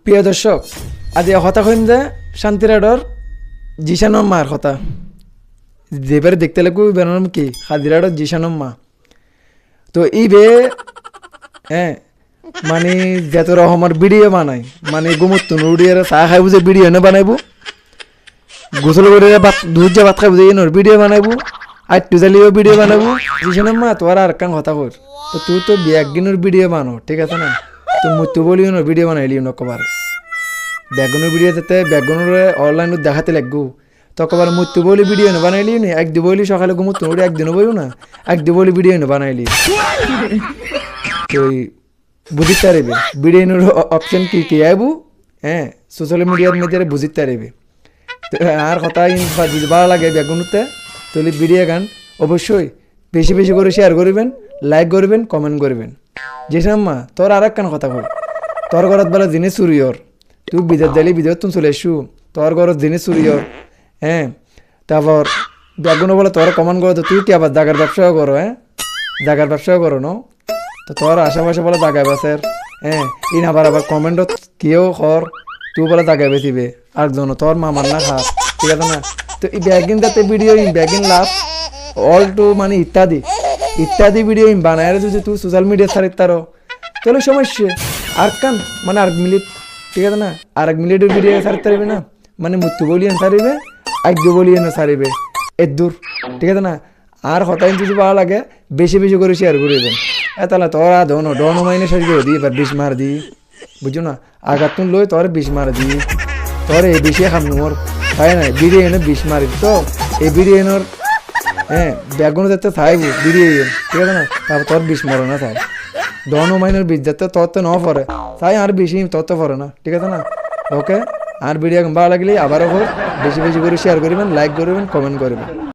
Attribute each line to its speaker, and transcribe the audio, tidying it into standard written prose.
Speaker 1: প্রিয় দর্শক, আজ হতা কইম যে শান্তিরাডর জিশানম মার কথা যেবারে দেখতে লাগবো বেরোম কি হাজিরাডর জিশানম মা। তো এই বে হ্যাঁ মানে যত রকমের ভিডিও বানাই, মানে গুমুত নুডিয়ার চাহ খাইব যে ভিডিও এনে বানাইবো, গোসল করে দুধ যে ভাত খাইব যে এনোর ভিডিও বানাইবো, আর টুজালিও ভিডিও বানাবো। জিশানম মা তোর আর কান কথা কর, তো তুই তো ব্যাগিনোর ভিডিও বানো, ঠিক আছে না? তো মুতু বলিও না ভিডিও বানাইলি নকবার ব্যাগুনের ভিডিও যাতে ব্যাগুনের অনলাইন দেখাতে লাগবো, তকবার মুতু বলি ভিডিও না বানাইলি নি, এক দিবলি সকালে ঘুমুত ওটা একদিন বইও না, এক দিবলি ভিডিও না বানাইলি। ওই বুঝিতে পারবে ভিডিওর অপশন কি কি আইবু, হ্যাঁ সোশ্যাল মিডিয়ার মধ্যে বুঝিতে পারবে। তো আর কথা যদি ভালো লাগে ব্যাগুনতে তাহলে ভিডিও গান অবশ্যই বেশি বেশি করে শেয়ার করবেন, লাইক করবেন, কমেন্ট করবেন। যেসব মা তোর আর এক কান কথা কই, তোর ঘরত বেলা জিনিস চুরি হর, তুই বিদেশ যাইলি বিদেশ তুমি চলে এসু, তোর ঘরত জিনিস চুরি হর, হ্যাঁ তারপর ব্যাগুনো বলে তোর কমেন্ট করো, তো তুই কি আবার জাগার ব্যবসাও করো, হ্যাঁ জাগার ব্যবসাও করো ন, তো তোর আশেপাশে বলে জাগা বেচার, হ্যাঁ ইন আবার আবার কমেন্টত কেউ কর তুই বলে জাগা বেচিবে আর জন তোর মামার না খা, ঠিক আছে না? তো এই ব্যাগিন যাতে ভিডিও ব্যাগিন লাভ অল টু মানে ইত্যাদি ইত্যাদি ভিডিও বানায় যদি তুই সোশ্যাল মিডিয়া ছাড়িত তারো তাহলে সমস্যা আর কান মানে আর মিনিট, ঠিক আছে না? আর এক মিনিটের ভিডিও ছাড়তে পারবে না, মানে মৃত্যু বলিয়ে ছাড়িবে, এক দু বলিয়ে ছাড়িবে এর দূর, ঠিক আছে না? আর হতাইন যদি ভালো লাগে বেশি বেশি করে শেয়ার করে দেবেন। তাহলে তোরা ডন মাইনে শেষ করে দিই, এবার 20 মার দিই, বুঝছো না? আঘাত তুন লই তোর 20 মার দিই, তোর এই বেশি খাম মোর তাই না? ভিডিও এনে 20 মারি তো এই ভিডিও এনোর, হ্যাঁ ব্যাগুনো যাতে থাকবো ভিডিও, ঠিক আছে না? তারপর তোর 20 মরে না থাক, ডন মাইনের 20 যাতে তোর তো ন পড়ে তাই আর বেশি তোর তো পড়ে না, ঠিক আছে না? ওকে, আর ভিডিও ভালো লাগলে আবারও বেশি বেশি করে শেয়ার করবেন, লাইক করবেন, কমেন্ট করবেন।